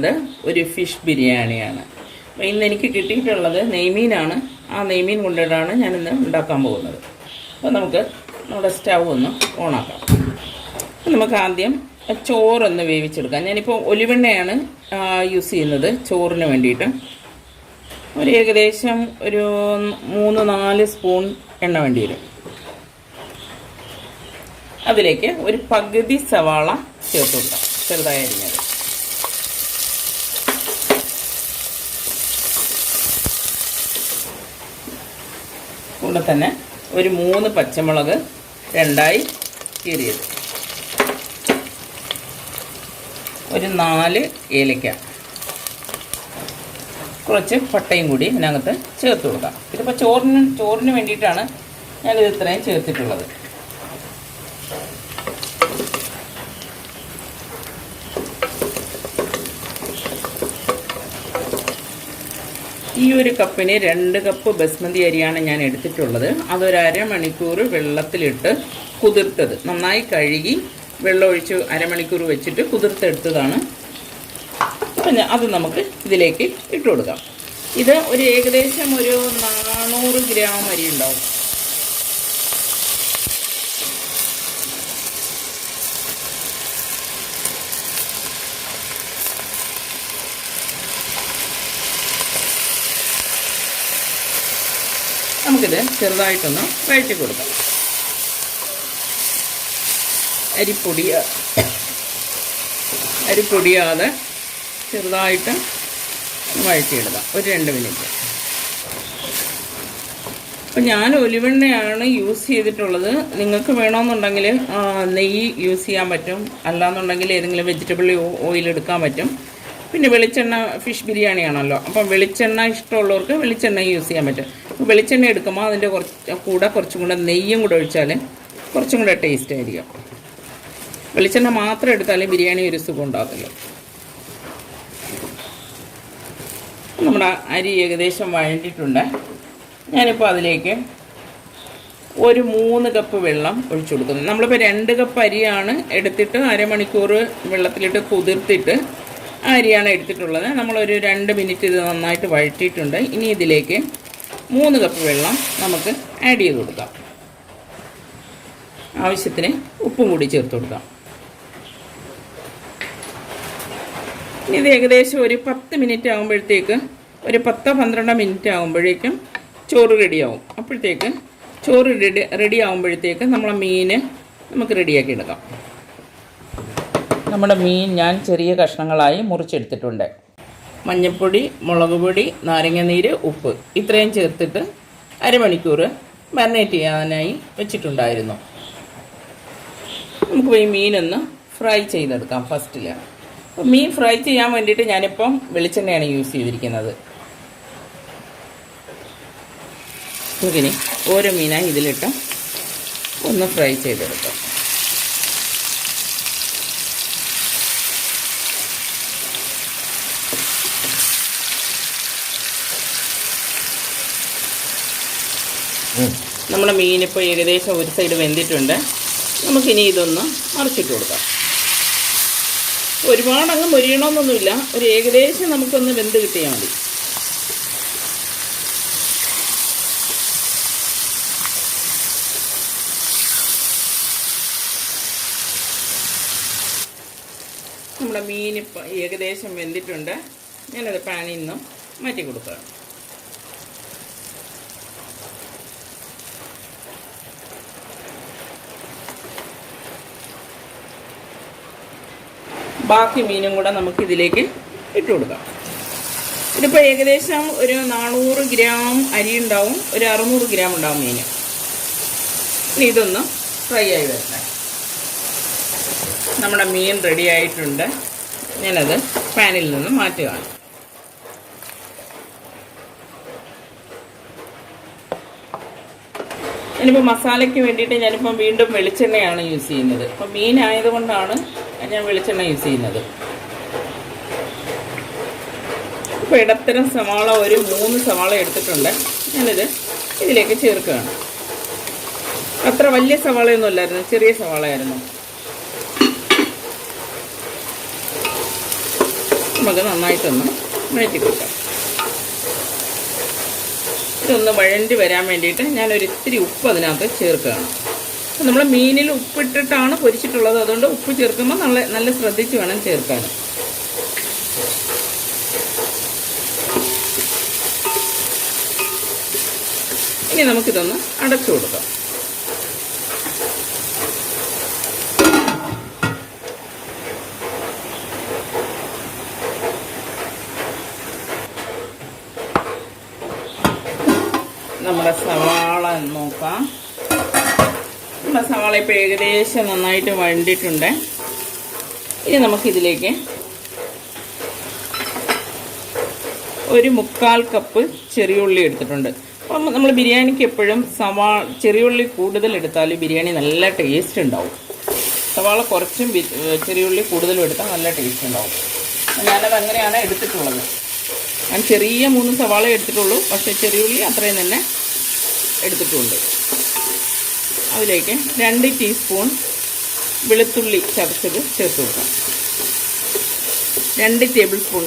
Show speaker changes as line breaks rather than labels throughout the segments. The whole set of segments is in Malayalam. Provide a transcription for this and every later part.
ചെയ്യുന്നത് ഒരു ഫിഷ് ബിരിയാണിയാണ്. അപ്പോൾ ഇന്ന് എനിക്ക് കിട്ടിയിട്ടുള്ളത് നെയ്മീനാണ്. ആ നെയ്മീൻ കൊണ്ടിട്ടാണ് ഞാനിന്ന് ഉണ്ടാക്കാൻ പോകുന്നത്. അപ്പോൾ നമുക്ക് നമ്മുടെ സ്റ്റൗ ഒന്ന് ഓണാക്കാം. നമുക്ക് ആദ്യം ചോറൊന്ന് വേവിച്ചെടുക്കാം. ഞാനിപ്പോൾ ഒലിവെണ്ണയാണ് യൂസ് ചെയ്യുന്നത് ചോറിന് വേണ്ടിയിട്ട്. ഒരു ഏകദേശം ഒരു 3-4 സ്പൂൺ എണ്ണ വേണ്ടി വരും. അതിലേക്ക് ഒരു പകുതി സവാള ചേർത്ത് കൊടുക്കാം, ചെറുതായി അരിഞ്ഞത്. കൂടെ തന്നെ ഒരു 3 പച്ചമുളക് 2ആയി കീറിയത്, ഒരു 4 ഏലക്ക, കുറച്ച് പട്ടയും കൂടി ഇതിനകത്ത് ചേർത്ത് കൊടുക്കാം. ഇതിപ്പോൾ ചോറിന് വേണ്ടിയിട്ടാണ് ഞാനിത് ഇത്രയും ചേർത്തിട്ടുള്ളത്. ഈ ഒരു കപ്പിന് 2 കപ്പ് ബസ്മതി അരിയാണ് ഞാൻ എടുത്തിട്ടുള്ളത്. അതൊരു അരമണിക്കൂർ വെള്ളത്തിലിട്ട് കുതിർത്തത്, നന്നായി കഴുകി വെള്ളമൊഴിച്ച് അരമണിക്കൂർ വെച്ചിട്ട് കുതിർത്തെടുത്തതാണ്. അപ്പം അത് നമുക്ക് ഇതിലേക്ക് ഇട്ട് കൊടുക്കാം. ഇത് ഒരു ഏകദേശം ഒരു 400 ഗ്രാം അരി ഉണ്ടാവും. നമുക്കിത് ചെറുതായിട്ടൊന്ന് വഴറ്റി കൊടുക്കാം. അരിപ്പൊടിയാതെ ചെറുതായിട്ട് വഴറ്റിയെടുക്കാം, ഒരു 2 മിനിറ്റ്. അപ്പം ഞാൻ ഒലിവെണ്ണയാണ് യൂസ് ചെയ്തിട്ടുള്ളത്. നിങ്ങൾക്ക് വേണമെന്നുണ്ടെങ്കിൽ നെയ്യ് യൂസ് ചെയ്യാൻ പറ്റും, അല്ലാന്നുണ്ടെങ്കിൽ ഏതെങ്കിലും വെജിറ്റബിൾ ഓയിൽ എടുക്കാൻ പറ്റും. പിന്നെ വെളിച്ചെണ്ണ, ഫിഷ് ബിരിയാണിയാണല്ലോ, അപ്പം വെളിച്ചെണ്ണ ഇഷ്ടമുള്ളവർക്ക് വെളിച്ചെണ്ണ യൂസ് ചെയ്യാൻ പറ്റും. വെളിച്ചെണ്ണ എടുക്കുമ്പോൾ അതിൻ്റെ കുറച്ചും കൂടെ നെയ്യും കൂടെ ഒഴിച്ചാൽ കുറച്ചും കൂടെ ടേസ്റ്റ് ആയിരിക്കും. വെളിച്ചെണ്ണ മാത്രം എടുത്താലും ബിരിയാണി ഒരു സുഖം ഉണ്ടാകില്ല. നമ്മുടെ അരി ഏകദേശം വഴണ്ടിയിട്ടുണ്ട്. ഞാനിപ്പോൾ അതിലേക്ക് ഒരു 3 കപ്പ് വെള്ളം ഒഴിച്ചു കൊടുക്കുന്നു. നമ്മളിപ്പോൾ 2 കപ്പ് അരിയാണ് എടുത്തിട്ട് അരമണിക്കൂർ വെള്ളത്തിലിട്ട് കുതിർത്തിട്ട് അരിയാണ് എടുത്തിട്ടുള്ളത്. നമ്മളൊരു 2 മിനിറ്റ് ഇത് നന്നായിട്ട് വഴറ്റിയിട്ടുണ്ട്. ഇനി ഇതിലേക്ക് 3 കപ്പ് വെള്ളം നമുക്ക് ആഡ് ചെയ്ത് കൊടുക്കാം. ആവശ്യത്തിന് ഉപ്പും കൂടി ചേർത്ത് കൊടുക്കാം. ഇനി ഇത് ഏകദേശം ഒരു 10 മിനിറ്റ് ആകുമ്പോഴത്തേക്ക്, ഒരു 10-12 മിനിറ്റ് ആകുമ്പോഴേക്കും ചോറ് റെഡിയാവും. അപ്പോഴത്തേക്ക് ചോറ് റെഡി ആകുമ്പോഴത്തേക്ക് നമ്മളെ മീൻ നമുക്ക് റെഡിയാക്കി എടുക്കാം. നമ്മുടെ മീൻ ഞാൻ ചെറിയ കഷ്ണങ്ങളായി മുറിച്ചെടുത്തിട്ടുണ്ട്. മഞ്ഞൾപ്പൊടി, മുളക് പൊടി, നാരങ്ങാനീര്, ഉപ്പ് ഇത്രയും ചേർത്തിട്ട് അരമണിക്കൂർ മാരിനേറ്റ് ചെയ്യാനായി വെച്ചിട്ടുണ്ടായിരുന്നു. നമുക്ക് ഈ മീനൊന്ന് ഫ്രൈ ചെയ്തെടുക്കാം. ഫസ്റ്റിൽ മീൻ ഫ്രൈ ചെയ്യാൻ വേണ്ടിയിട്ട് ഞാനിപ്പം വെളിച്ചെണ്ണയാണ് യൂസ് ചെയ്തിരിക്കുന്നത്. നമുക്കിനി ഓരോ മീനായി ഇതിലിട്ട് ഒന്ന് ഫ്രൈ ചെയ്തെടുക്കാം. നമ്മുടെ മീനിപ്പോൾ ഏകദേശം ഒരു സൈഡ് വെന്തിട്ടുണ്ട്. നമുക്കിനി ഇതൊന്ന് മറിച്ചിട്ട് കൊടുക്കാം. ഒരുപാടങ്ങ് മൊരിയണമെന്നൊന്നുമില്ല, ഒരു ഏകദേശം നമുക്കൊന്ന് വെന്ത് കിട്ടിയാൽ മതി. നമ്മുടെ മീനിപ്പോൾ ഏകദേശം വെന്തിട്ടുണ്ട്. ഞാനത് പാനിൽ നിന്നും മാറ്റി കൊടുക്കാം. ബാക്കി മീനും കൂടെ നമുക്കിതിലേക്ക് ഇട്ട് കൊടുക്കാം. ഇതിപ്പോൾ ഏകദേശം ഒരു 400 ഗ്രാം അരി ഉണ്ടാവും, ഒരു 600 ഗ്രാം ഉണ്ടാവും മീൻ. ഇനി ഇതൊന്ന് ഫ്രൈ ആയി വരട്ടെ. നമ്മുടെ മീൻ റെഡി ആയിട്ടുണ്ട്. ഞാനത് പാനിൽ നിന്ന് മാറ്റുകയാണ്. ഞാനിപ്പോൾ മസാലയ്ക്ക് വേണ്ടിയിട്ട് ഞാനിപ്പം വീണ്ടും വെളിച്ചെണ്ണയാണ് യൂസ് ചെയ്യുന്നത്. അപ്പം മീനായതുകൊണ്ടാണ് ഞാൻ വെളിച്ചെണ്ണ യൂസ് ചെയ്യുന്നത്. ഇപ്പോൾ ഇടത്തരം സവാള ഒരു 3 സവാള എടുത്തിട്ടുണ്ട്. ഞാനിത് ഇതിലേക്ക് ചേർക്കുകയാണ്. അത്ര വലിയ സവാളയൊന്നും അല്ലായിരുന്നു, ചെറിയ സവാളയായിരുന്നു. നമുക്ക് നന്നായിട്ടൊന്ന് വഴറ്റി കൊടുക്കാം. ഇതൊന്ന് വഴണ്ടി വരാൻ വേണ്ടിയിട്ട് ഞാനൊരു ഇത്തിരി ഉപ്പ് അതിനകത്ത് ചേർക്കുകയാണ്. അപ്പോൾ നമ്മൾ മീനിൽ ഉപ്പിട്ടിട്ടാണ് പൊരിച്ചിട്ടുള്ളത്, അതുകൊണ്ട് ഉപ്പ് ചേർക്കുമ്പോൾ നല്ല ശ്രദ്ധിച്ച് വേണം ചേർക്കാൻ. ഇനി നമുക്കിതൊന്ന് അടച്ചു കൊടുക്കാം. നമ്മുടെ സവാള നോക്കാം. നമ്മുടെ സവാള ഇപ്പോൾ ഏകദേശം നന്നായിട്ട് വഴണ്ടിയിട്ടുണ്ട്. ഇനി നമുക്കിതിലേക്ക് ഒരു 1/4 കപ്പ് ചെറിയുള്ളി എടുത്തിട്ടുണ്ട്. അപ്പം നമ്മൾ ബിരിയാണിക്ക് എപ്പോഴും ചെറിയുള്ളി കൂടുതൽ എടുത്താൽ ബിരിയാണി നല്ല ടേസ്റ്റ് ഉണ്ടാവും. സവാള കുറച്ചും ചെറിയുള്ളി കൂടുതലും എടുത്താൽ നല്ല ടേസ്റ്റ് ഉണ്ടാവും. ഞാനത് അങ്ങനെയാണ് എടുത്തിട്ടുള്ളത്. ഞാൻ ചെറിയ 3 സവാള എടുത്തിട്ടുള്ളൂ, പക്ഷേ ചെറിയുള്ളി അത്രയും തന്നെ എടുത്തിട്ടുണ്ട്. അതിലേക്ക് 2 ടീസ്പൂൺ വെളുത്തുള്ളി ചതച്ചത് ചേർത്ത് കൊടുക്കാം. 2 ടേബിൾ സ്പൂൺ,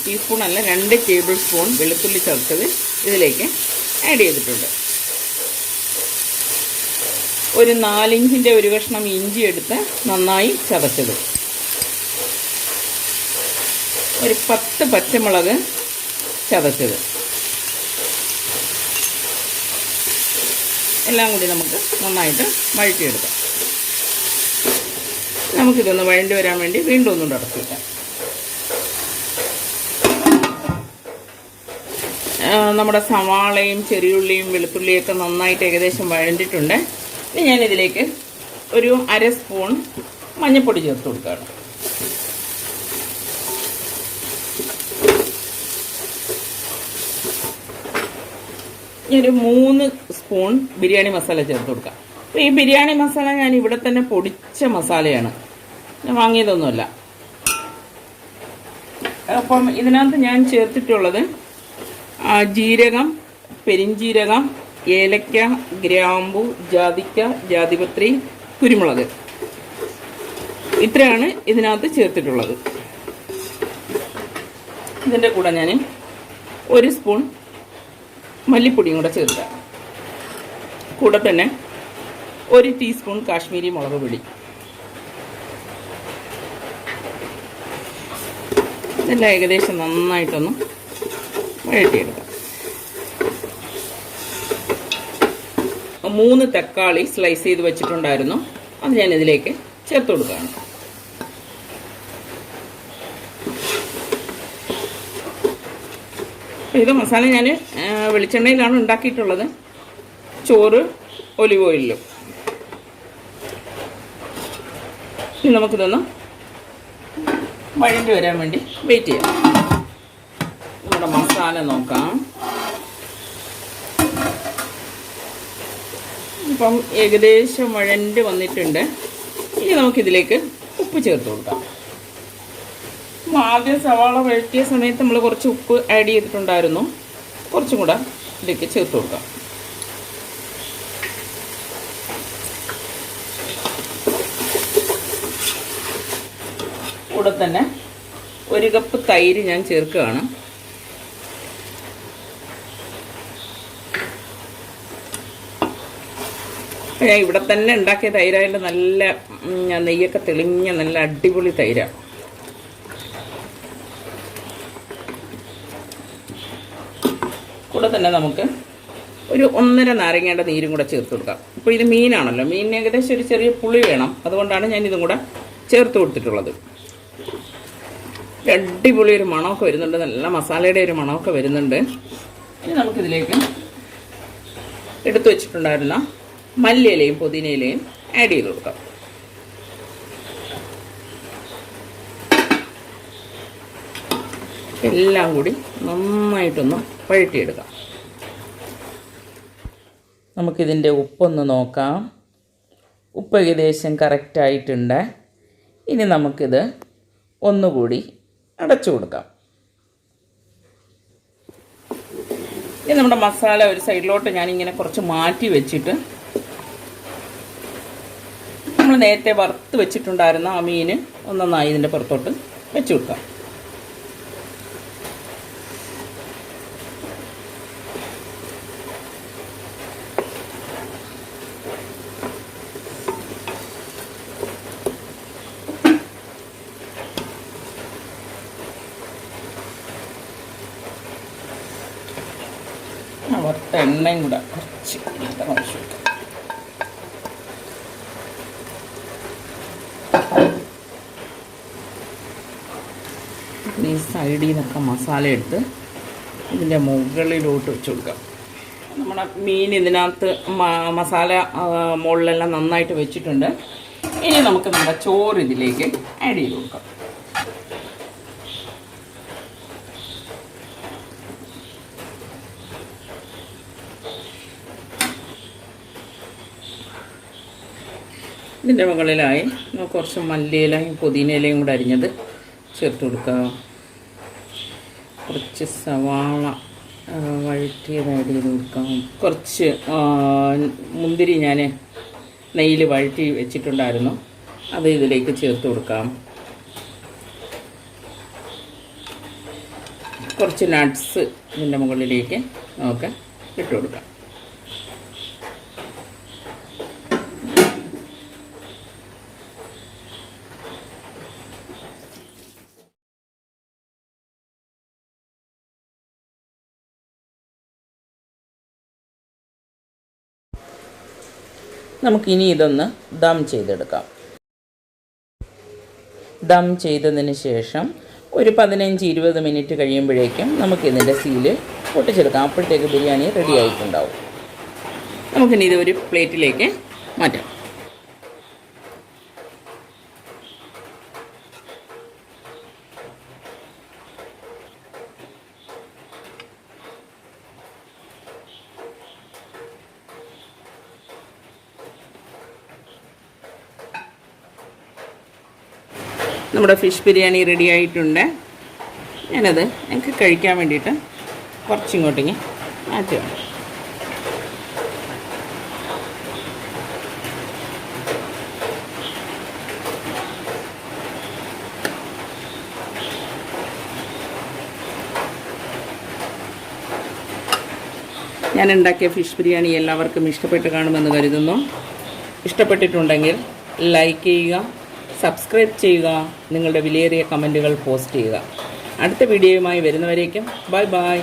ടീസ്പൂൺ അല്ല 2 ടേബിൾ സ്പൂൺ വെളുത്തുള്ളി ചതച്ചത് ഇതിലേക്ക് ആഡ് ചെയ്തിട്ടുണ്ട്. ഒരു 4 ഇഞ്ചിൻ്റെ ഒരു കഷ്ണം ഇഞ്ചി എടുത്ത് നന്നായി ചതച്ചത്, ഒരു 10 പച്ചമുളക് ചതച്ചത്, എല്ലാം കൂടി നമുക്ക് നന്നായിട്ട് വഴറ്റിയെടുക്കാം. നമുക്കിതൊന്ന് വഴണ്ടി വരാൻ വേണ്ടി വീണ്ടും ഒന്നുകൂടെ അടച്ചു വയ്ക്കാം. നമ്മുടെ സവാളയും ചെറിയുള്ളിയും വെളുത്തുള്ളിയൊക്കെ നന്നായിട്ട് ഏകദേശം വഴണ്ടിട്ടുണ്ട്. ഇനി ഞാനിതിലേക്ക് ഒരു 1/2 സ്പൂൺ മഞ്ഞൾപ്പൊടി ചേർത്ത് കൊടുക്കുകയാണ്. ഒരു 3 സ്പൂൺ ബിരിയാണി മസാല ചേർത്ത് കൊടുക്കാം. അപ്പോൾ ഈ ബിരിയാണി മസാല ഞാൻ ഇവിടെ തന്നെ പൊടിച്ച മസാലയാണ്, ഞാൻ വാങ്ങിയതൊന്നുമല്ല. അപ്പം ഇതിനകത്ത് ഞാൻ ചേർത്തിട്ടുള്ളത് ജീരകം, പെരിഞ്ജീരകം, ഏലക്ക, ഗ്രാമ്പു, ജാതിക്ക, ജാതിപത്രി, കുരുമുളക്, ഇത്രയാണ് ഇതിനകത്ത് ചേർത്തിട്ടുള്ളത്. ഇതിൻ്റെ കൂടെ ഞാൻ 1 സ്പൂൺ മല്ലിപ്പൊടിയും കൂടെ ചേർക്കാം. കൂടെ തന്നെ 1 ടീസ്പൂൺ കാശ്മീരി മുളക് പൊടി. ഇതെല്ലാം ഏകദേശം നന്നായിട്ടൊന്ന് വഴറ്റിയെടുക്കാം. 3 തക്കാളി സ്ലൈസ് ചെയ്ത് വെച്ചിട്ടുണ്ടായിരുന്നു, അത് ഞാൻ ഇതിലേക്ക് ചേർത്ത് കൊടുക്കുകയാണ്. ഇത് മസാല ഞാൻ വെളിച്ചെണ്ണയിലാണ് ഉണ്ടാക്കിയിട്ടുള്ളത്, ചോറ് ഒലിവ് ഓയിലും. ഇനി നമുക്കിതൊന്ന് വഴണ്ടി വരാൻ വേണ്ടി വെയിറ്റ് ചെയ്യാം. നമ്മുടെ മസാല നോക്കാം. ഇപ്പം ഏകദേശം വഴണ്ടി വന്നിട്ടുണ്ട്. ഇനി നമുക്കിതിലേക്ക് ഉപ്പ് ചേർത്ത് കൊടുക്കാം. ആദ്യം സവാള വഴറ്റിയ സമയത്ത് നമ്മൾ കുറച്ച് ഉപ്പ് ആഡ് ചെയ്തിട്ടുണ്ടായിരുന്നു, കുറച്ചും കൂടെ ഇതിലേക്ക് ചേർത്ത് കൊടുക്കാം. കൂടെ തന്നെ 1 കപ്പ് തൈര് ഞാൻ ചേർക്കുകയാണ്. ഞാൻ ഇവിടെ തന്നെ ഉണ്ടാക്കിയ തൈരായിട്ട് നല്ല നെയ്യൊക്കെ തെളിഞ്ഞ നല്ല അടിപൊളി തൈരാണ്. കൂടെ തന്നെ നമുക്ക് ഒരു 1.5 നാരങ്ങയുടെ നീരും കൂടെ ചേർത്ത് കൊടുക്കാം. ഇപ്പോൾ ഇത് മീനാണല്ലോ, മീനിന് ഏകദേശം ഒരു ചെറിയ പുളി വേണം, അതുകൊണ്ടാണ് ഞാൻ ഇതും കൂടെ ചേർത്ത് കൊടുത്തിട്ടുള്ളത്. അടിപൊളി ഒരു മണമൊക്കെ വരുന്നുണ്ട്, നല്ല മസാലയുടെ ഒരു മണമൊക്കെ വരുന്നുണ്ട്. ഇനി നമുക്കിതിലേക്ക് എടുത്തു വെച്ചിട്ടുണ്ടായിരുന്ന മല്ലിയിലയും പുതിനയിലയും ആഡ് ചെയ്ത് കൊടുക്കാം. എല്ലാം കൂടി നന്നായിട്ടൊന്ന് വഴറ്റിയെടുക്കാം. നമുക്കിതിൻ്റെ ഉപ്പൊന്ന് നോക്കാം. ഉപ്പ് ഏകദേശം കറക്റ്റായിട്ടുണ്ട്. ഇനി നമുക്കിത് ഒന്നുകൂടി അടച്ചു കൊടുക്കാം. ഇനി നമ്മുടെ മസാല ഒരു സൈഡിലോട്ട് ഞാനിങ്ങനെ കുറച്ച് മാറ്റി വെച്ചിട്ട് നമ്മൾ നേരത്തെ വറുത്ത് വെച്ചിട്ടുണ്ടായിരുന്ന ആ മീൻ ഒന്നൊന്നായി ഇതിൻ്റെ പുറത്തോട്ട് വെച്ച് കൊടുക്കാം. എണ്ണയും കൂടെ കുറച്ച് ഒഴിച്ചു വെക്കാം. ഈ സൈഡിൽ നിന്നൊക്കെ മസാല എടുത്ത് ഇതിൻ്റെ മുകളിലോട്ട് വെച്ച് കൊടുക്കാം. നമ്മുടെ മീൻ ഇതിനകത്ത് മസാല മുകളിലെല്ലാം നന്നായിട്ട് വെച്ചിട്ടുണ്ട്. ഇനി നമുക്ക് നമ്മുടെ ചോറ് ഇതിലേക്ക് ആഡ് ചെയ്ത് കൊടുക്കാം. ഇതിൻ്റെ മുകളിലായി കുറച്ച് മല്ലിയിലയും പുതിനയിലയും കൂടെ അരിഞ്ഞത് ചേർത്ത് കൊടുക്കുക. കുറച്ച് സവാള വഴറ്റിയത് ആഡ് ചെയ്ത് കൊടുക്കാം. കുറച്ച് മുന്തിരി ഞാൻ നെയ്യിൽ വഴറ്റി വെച്ചിട്ടുണ്ടായിരുന്നു, അത് ഇതിലേക്ക് ചേർത്ത് കൊടുക്കാം. കുറച്ച് നട്ട്സ് ഇതിൻ്റെ മുകളിലേക്ക് നമുക്ക് ഇട്ട് കൊടുക്കാം. നമുക്കിനി ഇതൊന്ന് ദം ചെയ്തെടുക്കാം. ദം ചെയ്തതിന് ശേഷം ഒരു 15-20 മിനിറ്റ് കഴിയുമ്പോഴേക്കും നമുക്കിതിൻ്റെ സീല് പൊട്ടിച്ചെടുക്കാം. അപ്പോഴത്തേക്ക് ബിരിയാണി റെഡി ആയിട്ടുണ്ടാവും. നമുക്കിനി ഇത് ഒരു പ്ലേറ്റിലേക്ക് മാറ്റാം. നമ്മുടെ ഫിഷ് ബിരിയാണി റെഡി ആയിട്ടുണ്ട്. ഞാനത് എനിക്ക് കഴിക്കാൻ വേണ്ടിയിട്ട് കുറച്ചിങ്ങോട്ടിങ്ങ് മാറ്റുകയാണ്. ഞാൻ ഉണ്ടാക്കിയ ഫിഷ് ബിരിയാണി എല്ലാവർക്കും ഇഷ്ടപ്പെട്ട് കാണുമെന്ന് കരുതുന്നു. ഇഷ്ടപ്പെട്ടിട്ടുണ്ടെങ്കിൽ ലൈക്ക് ചെയ്യുക, സബ്സ്ക്രൈബ് ചെയ്യുക, നിങ്ങളുടെ വിലയേറിയ കമൻറ്റുകൾ പോസ്റ്റ് ചെയ്യുക. അടുത്ത വീഡിയോയുമായി വരുന്നവരേക്കും ബൈ ബൈ.